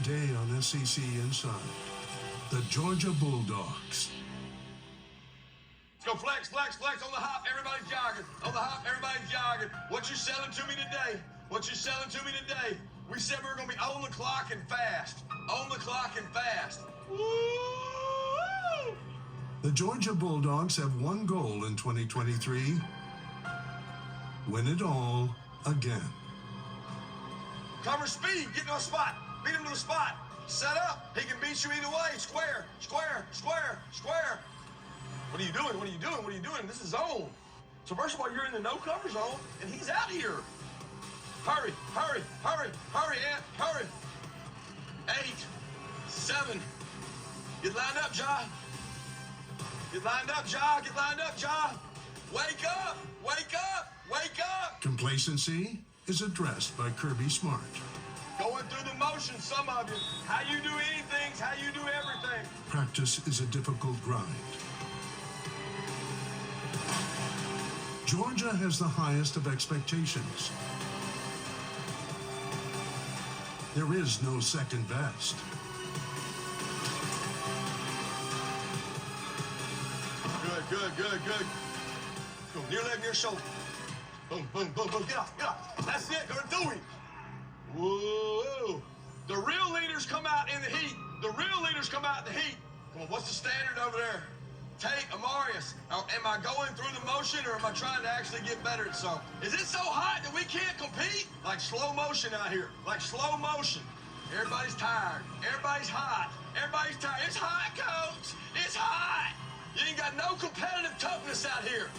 Today on SEC Inside, the Georgia Bulldogs. Let's go flex, flex, flex on the hop. Everybody's jogging. On the hop, everybody's jogging. What you selling to me today? What you selling to me today? We said we were going to be on the clock and fast. On the clock and fast. Woo! The Georgia Bulldogs have one goal in 2023. Win it all again. Cover speed. Get to a spot. Beat him to the spot. Set up. He can beat you either way. Square, square, square, square. What are you doing? What are you doing? What are you doing? This is zone. So first of all, you're in the no-cover zone, and he's out here. Hurry, hurry, hurry, hurry, Ant, hurry. 8, 7. Get lined up, Ja. Get lined up, Ja. Get lined up, Ja. Wake up, wake up, wake up. Complacency is addressed by Kirby Smart. Going through the motions, some of you. How you do anything's how you do everything. Practice is a difficult grind. Georgia has the highest of expectations. There is no second best. Good, good, good, good. Boom, near leg, near shoulder. Boom, boom, boom, boom. Get off, get off. That's it. Go to him. Whoa. The real leaders come out in the heat. The real leaders come out in the heat. Come on, what's the standard over there? Tate, Amarius, am I going through the motion or am I trying to actually get better at something? Is it so hot that we can't compete? Like slow motion out here, like slow motion. Everybody's tired, everybody's hot, everybody's tired. It's hot, coach, it's hot. You ain't got no competitive toughness out here.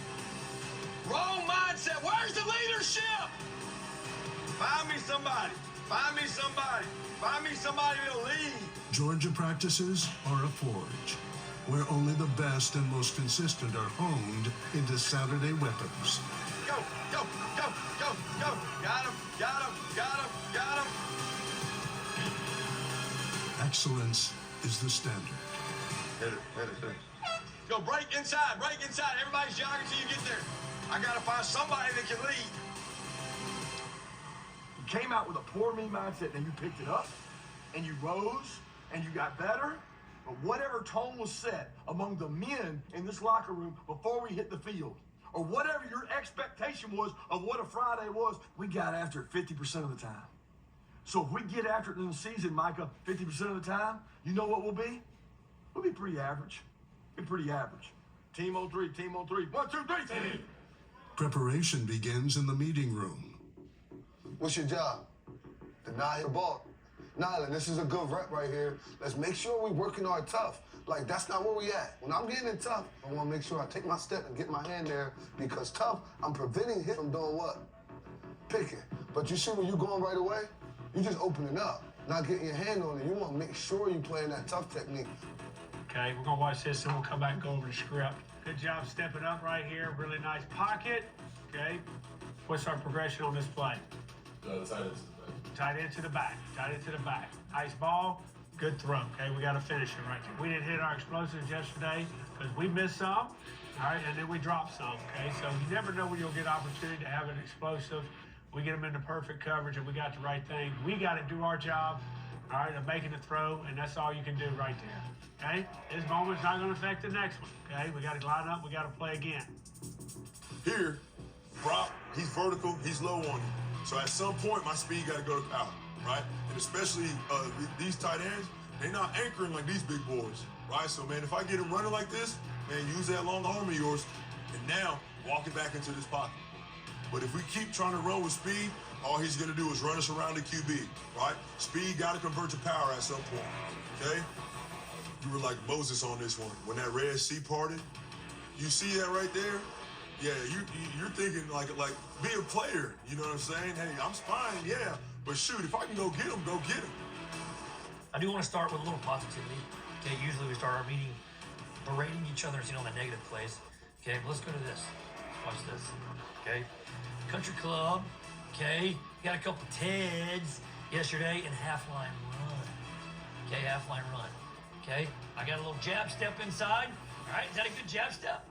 Wrong mindset, where's the leadership? Find me somebody, find me somebody, find me somebody to lead. Georgia practices are a forge, where only the best and most consistent are honed into Saturday weapons. Go, go, go, go, go. Got him, got him, got him, got him. Excellence is the standard. Hit it, hit it, hit it. Go, break inside, break inside. Everybody's jogging till you get there. I gotta find somebody that can lead. You came out with a poor me mindset, then you picked it up, and you rose, and you got better. But whatever tone was set among the men in this locker room before we hit the field, or whatever your expectation was of what a Friday was, we got after it 50% of the time. So if we get after it in the season, Micah, 50% of the time, you know what we'll be? We'll be pretty average. Be pretty average. Team on three, team on three. 1, 2, 3, team. Preparation begins in the meeting room. What's your job? Deny the ball. Nylan, this is a good rep right here. Let's make sure we're working our tough. Like, that's not where we at. When I'm getting in tough, I want to make sure I take my step and get my hand there because tough, I'm preventing him from doing what? Picking. But you see when you going right away, you just opening up, not getting your hand on it. You want to make sure you're playing that tough technique. Okay, we're going to watch this and we'll come back and go over the script. Good job stepping up right here. Really nice pocket. Okay. What's our progression on this play? Tight end to the back. Tight end to the back. Nice ball. Good throw. Okay, we got to finish it right there. We didn't hit our explosives yesterday because we missed some. All right, and then we dropped some. Okay, so you never know when you'll get opportunity to have an explosive. We get them into perfect coverage and we got the right thing. We got to do our job, all right, of making the throw, and that's all you can do right there. Okay, this moment's not going to affect the next one. Okay, we got to line up. We got to play again. Here, Brock, he's vertical, he's low on you. So at some point, my speed got to go to power, right? And especially these tight ends, they're not anchoring like these big boys, right? So, man, if I get him running like this, man, use that long arm of yours, and now walk it back into this pocket. But if we keep trying to run with speed, all he's going to do is run us around the QB, right? Speed got to convert to power at some point, okay? You were like Moses on this one. When that Red Sea parted, you see that right there? Yeah, you're thinking like be a player, you know what I'm saying? Hey, I'm fine, yeah, but shoot, if I can go get him, go get him. I do want to start with a little positivity. Okay, usually we start our meeting berating each other, the negative plays. Okay, but let's go to this. Watch this. Okay, country club. Okay, got a couple Teds yesterday and half line run. Okay, half line run. Okay, I got a little jab step inside. All right, is that a good jab step?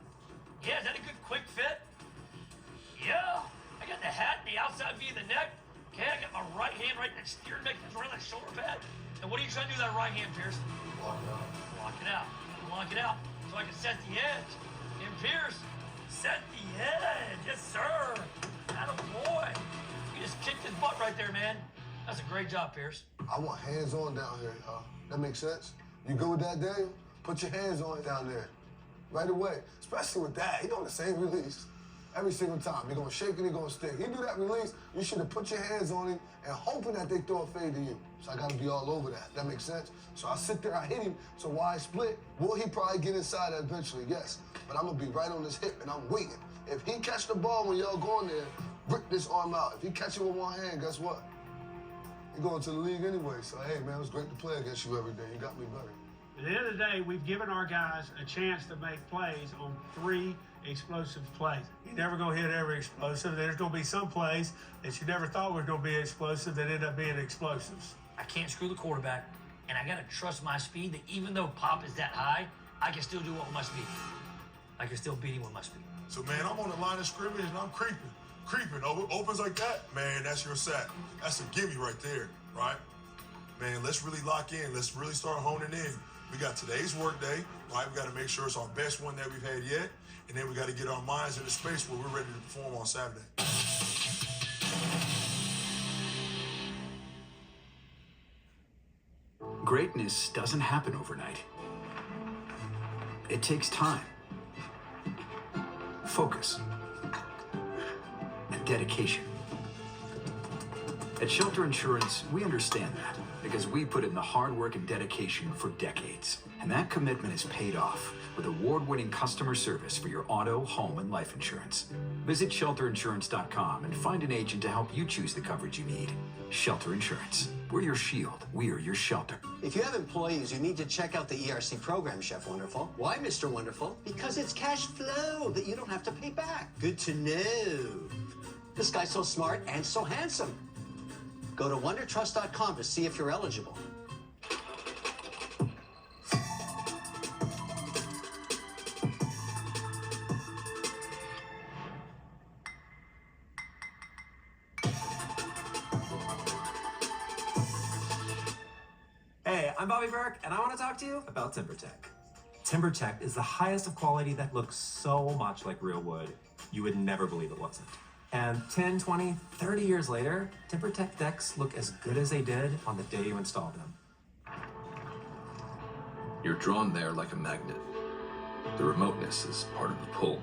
Yeah, is that a good quick fit? Yeah, I got the hat and the outside view of the neck. Okay, I got my a right hand right that steer neck is right on that shoulder pad. And what are you trying to do with that right hand, Pierce? Block it out. Block it out. Block it out. So I can set the edge. And Pierce, set the edge. Yes, sir. Atta boy. You just kicked his butt right there, man. That's a great job, Pierce. I want hands-on down here, y'all. That makes sense? You good with that, Daniel? Put your hands on it down there. Right away. Especially with that. He doing the same release. Every single time. They're going to shake it, they're going to stick. He do that release, you should have put your hands on him and hoping that they throw a fade to you. So I got to be all over that. That makes sense? So I sit there, I hit him, so wide split. Will he probably get inside that eventually? Yes. But I'm going to be right on his hip, and I'm waiting. If he catch the ball when y'all going there, rip this arm out. If he catch it with one hand, guess what? He going to the league anyway. So, hey, man, it was great to play against you every day. You got me better. At the end of the day, we've given our guys a chance to make plays on 3 explosive plays. You're never going to hit every explosive. There's going to be some plays that you never thought were going to be explosive that end up being explosives. I can't screw the quarterback, and I got to trust my speed that even though pop is that high, I can still do what with my speed. I can still beat him with my speed. So, man, I'm on the line of scrimmage and I'm creeping. Opens like that, man, that's your sack. That's a gimme right there, right? Man, let's really lock in. Let's really start honing in. We got today's work day, right? We got to make sure it's our best one that we've had yet. And then we got to get our minds in the space where we're ready to perform on Saturday. Greatness doesn't happen overnight. It takes time, focus, and dedication. At Shelter Insurance, we understand that because we put in the hard work and dedication for decades. And that commitment is paid off with award-winning customer service for your auto, home, and life insurance. Visit shelterinsurance.com and find an agent to help you choose the coverage you need. Shelter Insurance. We're your shield. We're your shelter. If you have employees, you need to check out the ERC program, Chef Wonderful. Why, Mr. Wonderful? Because it's cash flow that you don't have to pay back. Good to know. This guy's so smart and so handsome. Go to wondertrust.com to see if you're eligible. Hey, I'm Bobby Burke, and I want to talk to you about TimberTech. TimberTech is the highest of quality that looks so much like real wood, you would never believe it wasn't. And 10, 20, 30 years later, TimberTech decks look as good as they did on the day you installed them. You're drawn there like a magnet. The remoteness is part of the pull.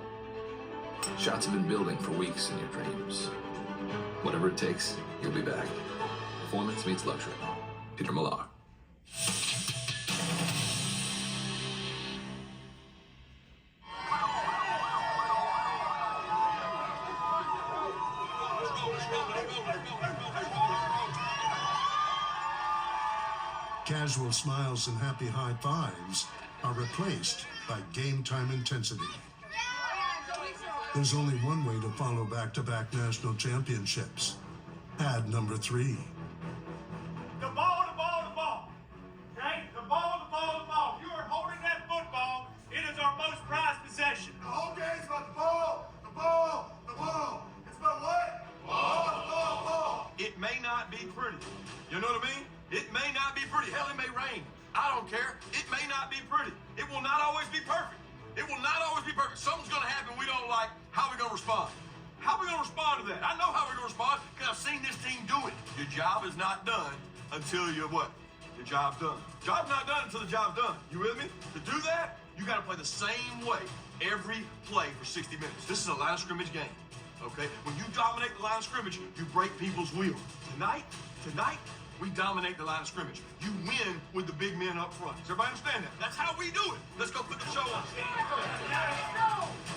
Shots have been building for weeks in your dreams. Whatever it takes, you'll be back. Performance meets luxury. Peter Millar. Casual smiles and happy high fives are replaced by game time intensity. There's only one way to follow back-to-back national championships. Add number 3. The ball, the ball, the ball. Okay? The ball, the ball, the ball. You are holding that football. It is our most prized possession. The whole game's about the ball, the ball, the ball. It's about what? Ball. It may not be pretty. You know what I mean? It may not be pretty. Hell, it may rain. I don't care. It may not be pretty. It will not always be perfect. It will not always be perfect. Something's going to happen we don't like. How are we going to respond? How are we going to respond to that? I know how we're going to respond because I've seen this team do it. Your job is not done until you're what? Your job's done. Job's not done until the job's done. You with me? To do that, you got to play the same way every play for 60 minutes. This is a line of scrimmage game, okay? When you dominate the line of scrimmage, you break people's wheels. Tonight, we dominate the line of scrimmage. You win with the big men up front. Does everybody understand that? That's how we do it. Let's go put the show on.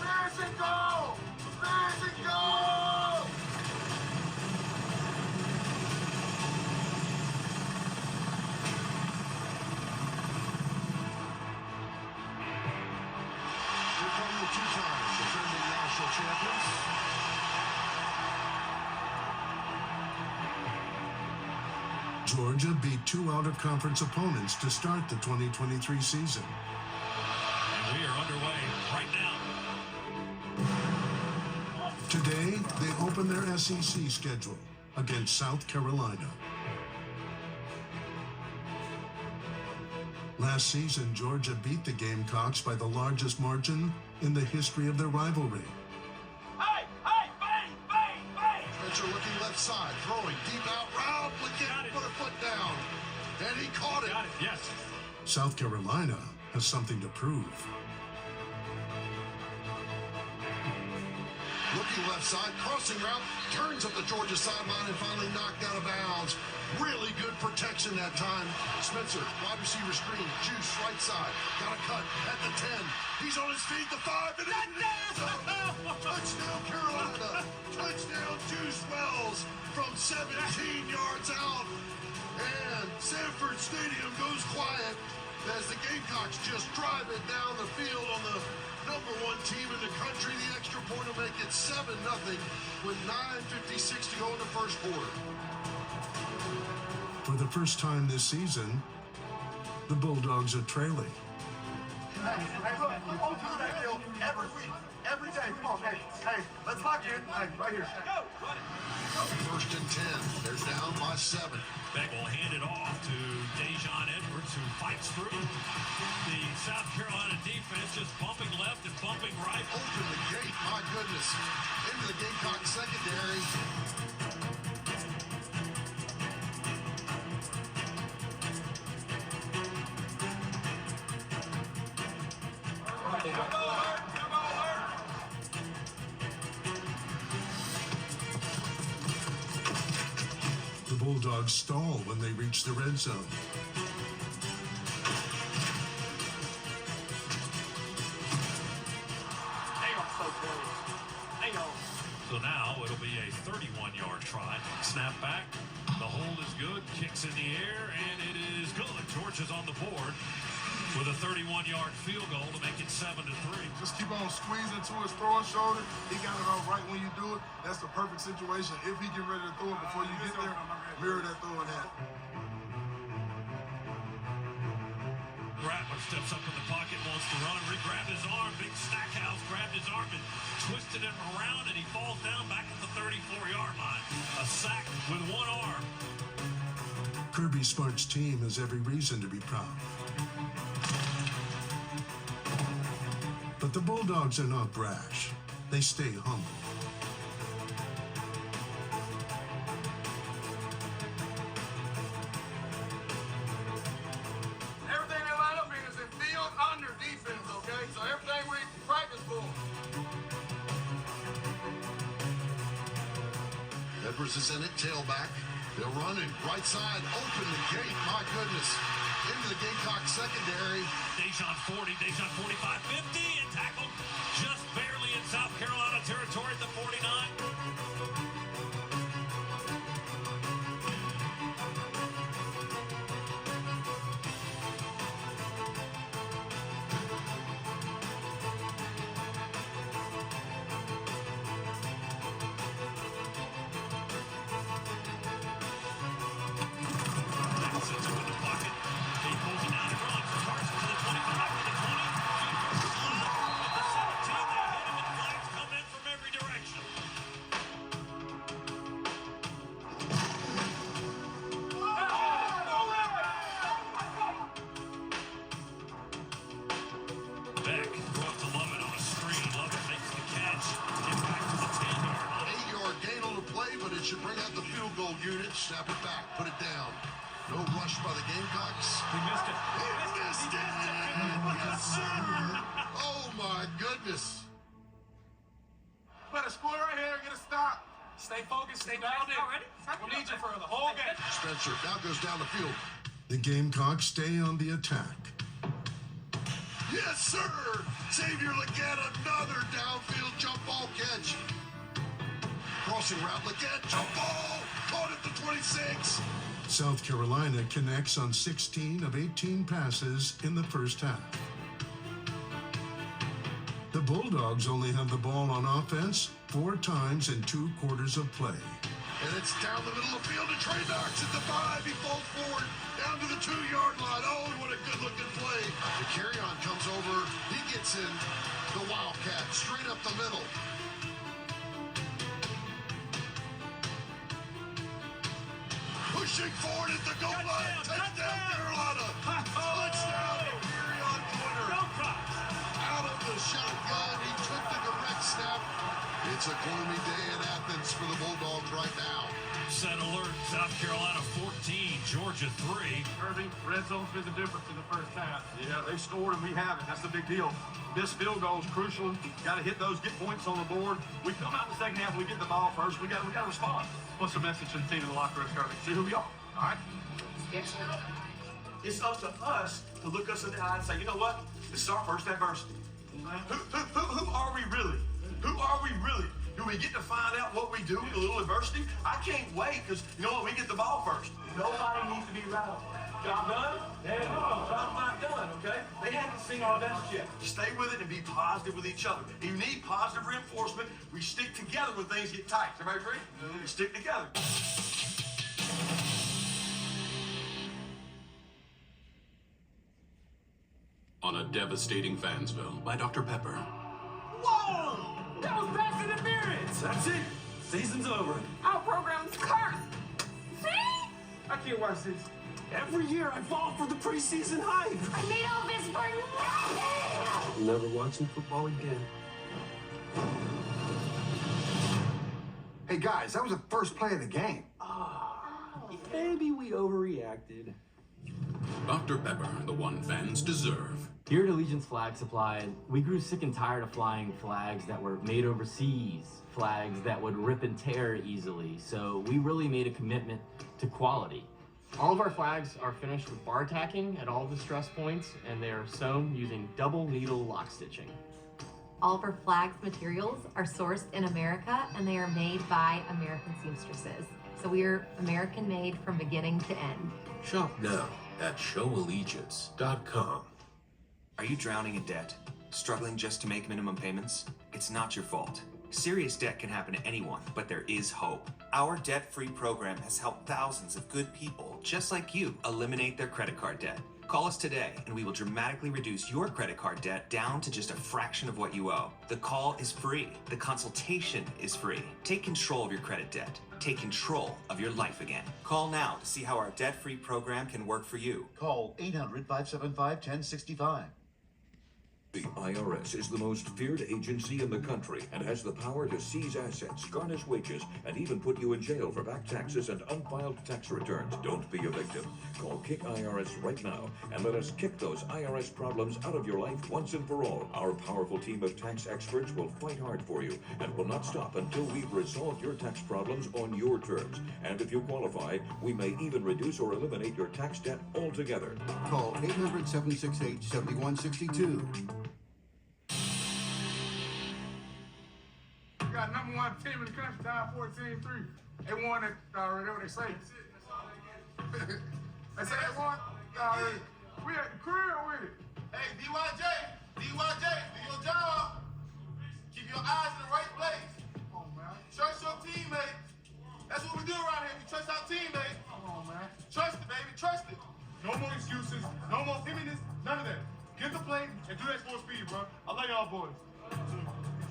Where's it go? Where's it go? Here come the two-time defending national champions. Georgia beat 2 out-of-conference opponents to start the 2023 season. And we are underway right now. Today, they open their SEC schedule against South Carolina. Last season, Georgia beat the Gamecocks by the largest margin in the history of their rivalry. Spencer looking left side, throwing deep out route, Legette put a foot down, and he caught it. Got it, yes. South Carolina has something to prove. Looking left side, crossing route, turns up the Georgia sideline and finally knocked out of bounds. Really good protection that time. Spencer, wide receiver screen, juice right side, got a cut at the 10. He's on his feet, the 5, and touchdown Carolina. Touchdown Juice Wells from 17 yards out. And Sanford Stadium goes quiet as the Gamecocks just drive it down the field on the #1 team in the country. The extra point will make it 7-0 with 9:56 to go in the first quarter. For the first time this season, the Bulldogs are trailing. Hey, look, we'll do that deal every week, every day. Come on, hey, let's lock in. Hey, right here. First and 10. They're down by 7. Beck will hand it off to Dejon Edwards, who fights through. The South Carolina defense just bumping left and bumping right. Open the gate, my goodness. Into the Gamecock secondary. The Bulldogs stall when they reach the red zone. So now it'll be a 31-yard try. Snap back. The hold is good. Kicks in the air, and it is good. Georgia's on the board with a 31-yard field goal to make it 7-3. Just keep on squeezing to his throwing shoulder. He got it off right when you do it. That's the perfect situation. If he get ready to throw it before you get there, mirror that throwing hat. Rattler steps up in the pocket, wants to run. Re-grabbed his arm. Big Stackhouse grabbed his arm and twisted him around, and he falls down back at the 34-yard line. A sack with one arm. Kirby Smart's team has every reason to be proud. But the Bulldogs are not brash. They stay humble. Everything they line up in is in field under defense, okay? So everything we practice for. Edwards is in it, tailback. They'll run it right side, open the gate, my goodness. Into the Gamecock secondary. Dejon 40, Dejon 45, 50, and tackled just barely in South Carolina territory at the 49. Beck brought to Lovett on a screen. Lovett makes the catch. Get back to the 10-yard line. 8-yard gain on the play, but it should bring out the field goal unit. Snap it back, put it down. No rush by the Gamecocks. He missed it. He missed it! Yes, sir! Oh, my goodness. Better score right here, get a stop. Stay focused, stay down there. We'll need you for the whole game. Spencer now goes down the field. The Gamecocks stay on the attack. Yes, sir! Xavier Legette, another downfield jump ball catch. Crossing route, Legette, jump ball! Caught at the 26. South Carolina connects on 16 of 18 passes in the first half. The Bulldogs only have the ball on offense 4 times in 2 quarters of play. And it's down the middle of the field, and Trey knocks at the 5. He falls forward down to the 2-yard line. Oh, what a good-looking play. The carry-on comes over. He gets in the Wildcat straight up the middle. pushing forward at the goal line. Touchdown, Carolina. Touchdown, Marion Pointer. Out of the shotgun, he took the direct snap. It's a gloomy day in Athens for the Bulldogs right now. Set alert, South Carolina 14, Georgia 3. Kirby, red zone's been the difference in the first half. Yeah, they scored and we haven't. That's the big deal. This field goal is crucial. Got to hit those, get points on the board. We come out in the second half, we get the ball first. We got to respond. What's the message to the team in the locker room, Kirby? See who we are. All right. It's up to us to look us in the eye and say, you know what? This is our first adversity. Who are we really? Who are we really? Do we get to find out what we do with a little adversity? I can't wait because, you know what, we get the ball first. Nobody needs to be rattled. Job done? There you go. Job's not done, okay? They haven't seen our best yet. Stay with it and be positive with each other. If you need positive reinforcement, we stick together when things get tight. Everybody agree? We stick together. On a devastating Fansville by Dr. Pepper. Whoa! That was pass interference! That's it. Season's over. Our program's cursed. See? I can't watch this. Every year I fall for the preseason hype. I made all this for nothing. Never watching football again. Hey, guys, that was the first play of the game. Maybe we overreacted. Dr. Pepper, the one fans deserve. Here at Allegiance Flag Supply, we grew sick and tired of flying flags that were made overseas, flags that would rip and tear easily, so we really made a commitment to quality. All of our flags are finished with bar tacking at all the stress points, and they are sewn using double needle lock stitching. All of our flags materials are sourced in America, and they are made by American seamstresses. So we are American made from beginning to end. Shop now at showallegiance.com. Are you drowning in debt? Struggling just to make minimum payments? It's not your fault. Serious debt can happen to anyone, but there is hope. Our debt-free program has helped thousands of good people, just like you, eliminate their credit card debt. Call us today, and we will dramatically reduce your credit card debt down to just a fraction of what you owe. The call is free. The consultation is free. Take control of your credit debt. Take control of your life again. Call now to see how our debt-free program can work for you. Call 800-575-1065. The IRS is the most feared agency in the country and has the power to seize assets, garnish wages, and even put you in jail for back taxes and unfiled tax returns. Don't be a victim. Call Kick IRS right now and let us kick those IRS problems out of your life once and for all. Our powerful team of tax experts will fight hard for you and will not stop until we've resolved your tax problems on your terms. And if you qualify, we may even reduce or eliminate your tax debt altogether. Call 800-768-7162. We got number one team in the country, tied 14-3. They won it already, what they say. They say they won already. We at the crib with it. Hey, DYJ, do your job. Keep your eyes in the right place. Come on, man. Trust your teammates. That's what we do around here. We trust our teammates. Come on, man. Trust it, baby. Trust it. No more excuses, no more timidness, none of that. Get the play and do that full speed, bro. I love y'all boys.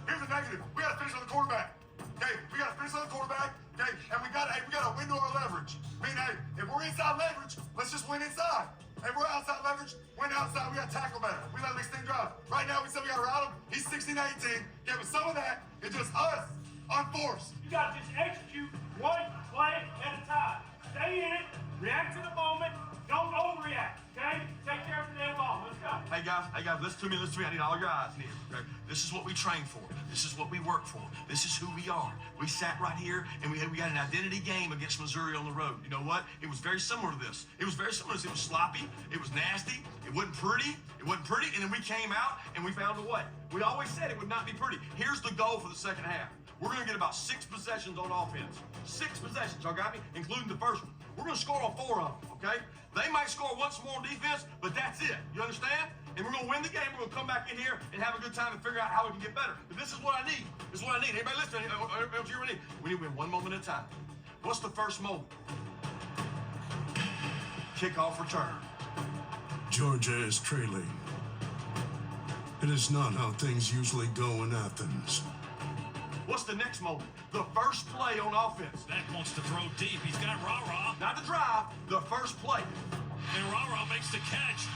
Here's the negative. We gotta finish on the quarterback. Okay, we gotta finish on the quarterback. Okay, and we gotta window our leverage. I mean, hey, if we're inside leverage, let's just win inside. If we're outside leverage, win outside. We gotta tackle better. We let them extend drive. Right now, we said we gotta route him. He's 16-18. Give him some of that. It's just us on force. You gotta just execute one play at a time. Stay in it, react to the moment, don't overreact, okay? Take care of the damn ball. Let's go. Hey guys, listen to me. I need all your eyes in here, okay? This is what we train for. This is what we work for. This is who we are. We sat right here and we got an identity game against Missouri on the road. You know what? It was very similar to this. It was sloppy. It was nasty. It wasn't pretty. And then we came out and we found a way. We always said it would not be pretty. Here's the goal for the second half. We're going to get about 6 possessions on offense. 6 possessions, y'all got me? Including the first one. We're going to score on 4 of them, okay? They might score once more on defense, but that's it. You understand? And we're going to win the game. We're going to come back in here and have a good time and figure out how we can get better. But this is what I need. This is what I need. Everybody listen. Everybody else, you need. We need to win one moment at a time. What's the first moment? Kickoff return. Georgia is trailing. It is not how things usually go in Athens. What's the next moment? The first play on offense. Dak wants to throw deep. He's got rah-rah. Not the drive, the first play. And rah-rah makes the catch.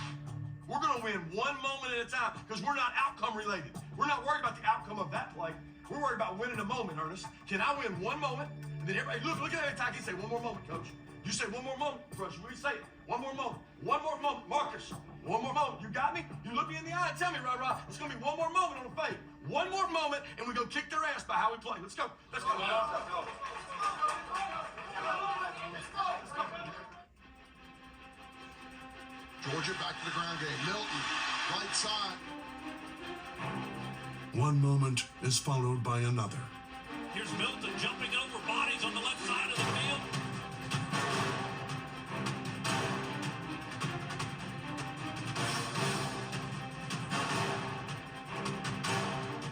We're going to win one moment at a time because we're not outcome related. We're not worried about the outcome of that play. We're worried about winning a moment, Ernest. Can I win one moment? And then everybody, look at every time he say, one more moment, coach. You say one more moment, Rush. We say it. One more moment. One more moment. Marcus, one more moment. You got me? You look me in the eye and tell me, rah-rah, it's going to be one more moment on the fade. One more moment, and we're going to kick their ass by how we play. Let's go. Let's go. Georgia back to the ground game. Milton, right side. One moment is followed by another. Here's Milton jumping over bodies on the left side of the field.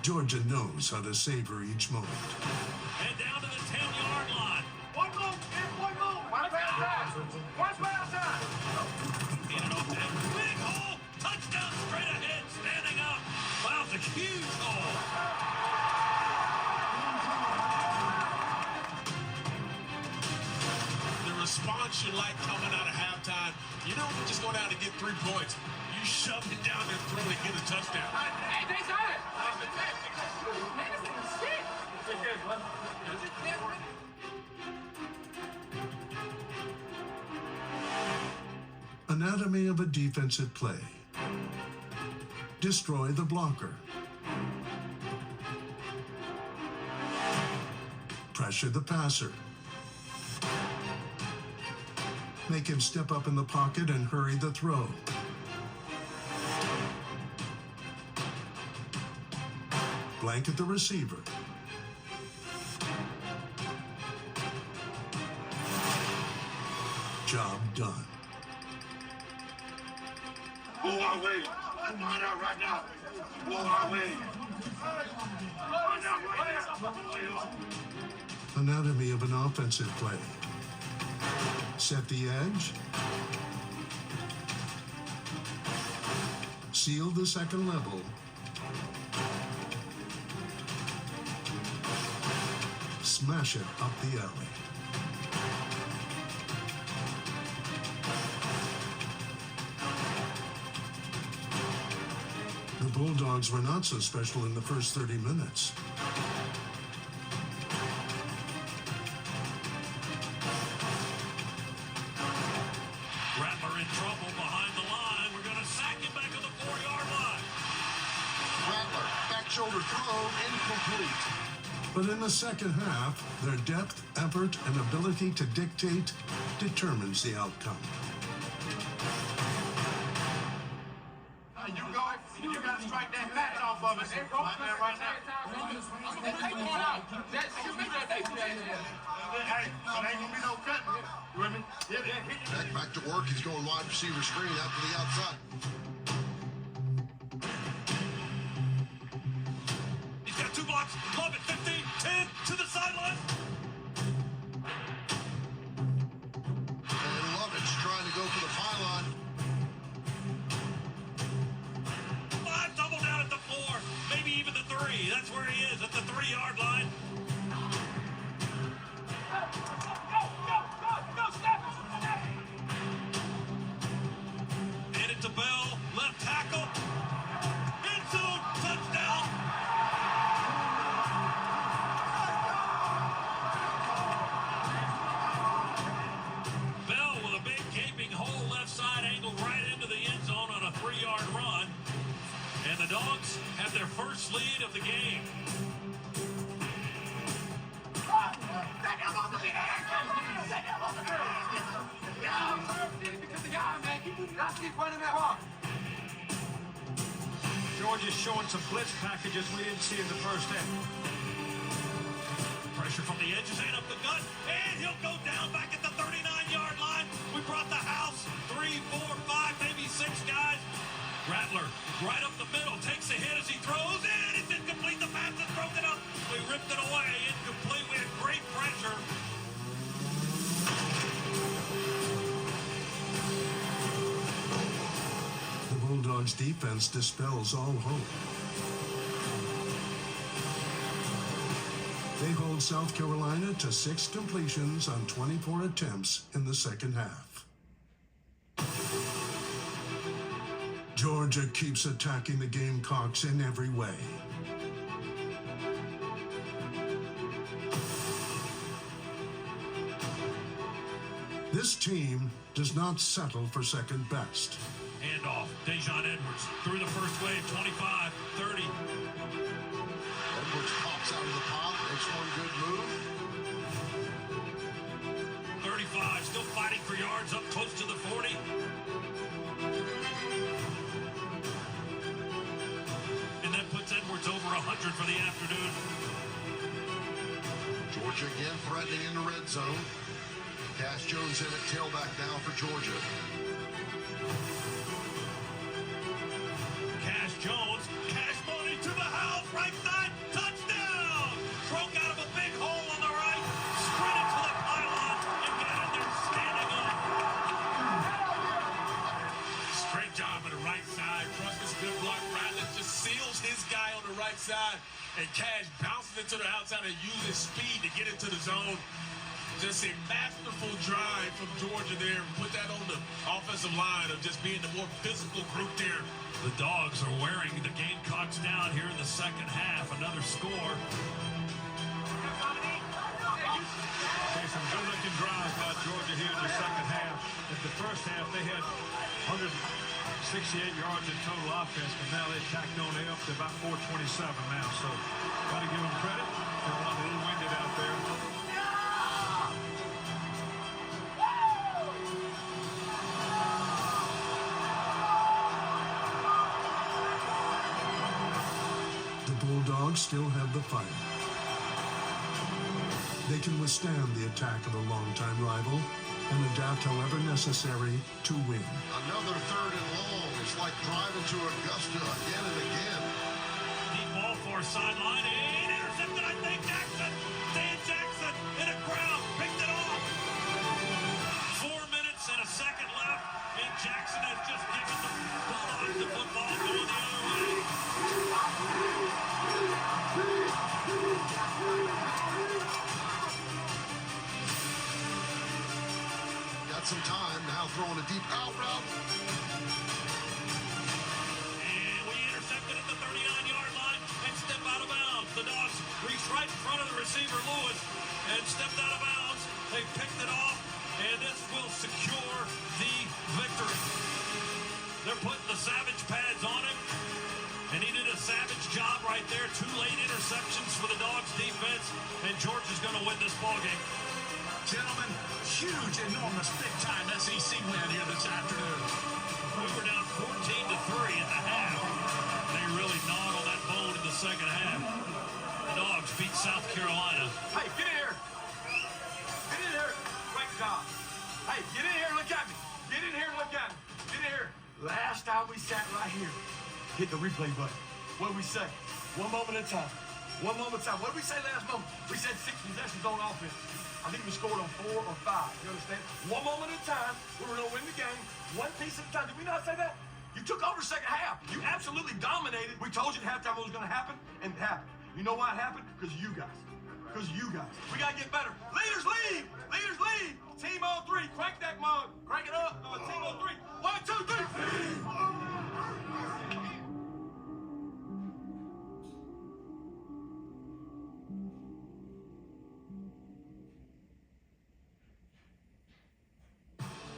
Georgia knows how to savor each moment. And down to the 10-yard line. One moment, one moment. One play at a time. One play at a time. In and off that big hole. Touchdown straight ahead, standing up. Wow, it's a huge hole. The response you like coming out of halftime, you don't just go down to get 3 points. You shove it down their throat and get a touchdown. Hey, they got it. Man, this thing is sick. Anatomy of a defensive play. Destroy the blocker. Pressure the passer. Make him step up in the pocket and hurry the throw. Blanket the receiver. Job done. Move our way. Let's find out right now. Move our way. Find out right now. Anatomy of an offensive play. Set the edge. Seal the second level. Smash it up the alley. The Bulldogs were not so special in the first 30 minutes. Rattler in trouble behind the line. We're going to sack him back on the 4-yard line. Rattler, back shoulder throw, incomplete. But in the second half, their depth, effort, and ability to dictate determines the outcome. You got to strike that match off of us right now. Hey, it ain't gonna be no cutting. You with me? Yeah. Back to work. He's going wide receiver screen out to the outside. He's got 2 blocks. Club at 15, 10 to the sideline. And Lovett's trying to go for the pylon. 5 double down at the 4, maybe even the 3. That's where he is, at the 3-yard line. And it's a Bell, left tackle. End zone, touchdown. Bell with a big gaping hole left side angled right into the end zone on a 3-yard run. And the Dogs have their first lead of the game. Georgia's showing some blitz packages we didn't see in the first half. Pressure from the edges and up the gut, and he'll go down back at the 39-yard line. We brought the house, 3, 4, 5, maybe 6 guys. Rattler, right up the middle, takes a hit as he throws, and it's incomplete. The pass is broken up. We ripped it away, incomplete. We had great pressure. The Bulldogs' defense dispels all hope. held South Carolina to 6 completions on 24 attempts in the second half. Georgia keeps attacking the Gamecocks in every way. This team does not settle for second best. Handoff, Dejon Edwards through the first wave, 25, 30. Edwards pops out of the pop, makes one good move. 35, still fighting for yards up close to the 40. And that puts Edwards over 100 for the afternoon. Georgia again threatening in the red zone. Cash Jones in at tailback now for Georgia. Cash Jones, cash money to the house, right side, touchdown! Broke out of a big hole on the right, sprinted to the pylon, and got in there standing up. Straight job on the right side. Ruckus, good block. Radlett just seals his guy on the right side, and Cash bounces it to the outside and uses speed to get into the zone. Just a masterful drive from Georgia there. Put that on the offensive line of just being the more physical group there. The Dogs are wearing the Gamecocks down here in the second half. Another score. Okay, some good-looking drives by Georgia here in the second half. In the first half, they had 168 yards in total offense, but now they've tacked on up to about 427 now. So, got to give them credit. They're a little winded out there. Bulldogs still have the fight. They can withstand the attack of a longtime rival and adapt however necessary to win. Another third and long. It's like driving to Augusta again and again. Deep ball for a sideline and intercepted, I think. Jackson, Dan Jackson in a crowd, picked it off. 4 minutes and a second left, and Jackson has just given the Bulldogs the football going the other way. Got some time, now throwing a deep out route. And we intercepted at the 39-yard line and step out of bounds. The Dogs reached right in front of the receiver, Lewis, and stepped out of bounds. They picked it off, and this will secure the victory. They're putting the Savage pads on him. And he did a savage job right there. 2 late interceptions for the Dogs defense, and Georgia's going to win this ballgame. Gentlemen, huge, enormous, big-time SEC win here this afternoon. We were down 14-3 at the half. They really gnawed on that bone in the second half. The Dogs beat South Carolina. Hey, get in here. Get in here. Great job. Hey, get in here and look at me. Get in here and look at me. Get in here. Last time we sat right here. Hit the replay button. What did we say? One moment at a time. One moment at a time. What did we say last moment? We said 6 possessions on offense. I think we scored on 4 or 5. You understand? One moment at a time. We were going to win the game. One piece at a time. Did we not say that? You took over the second half. You absolutely dominated. We told you at halftime what was going to happen, and it happened. You know why it happened? Because you guys. Because you guys. We got to get better. Leaders lead. Leaders lead. Team on 3. Crank that mug. Crank it up. Team on 3. 1, 2, 3.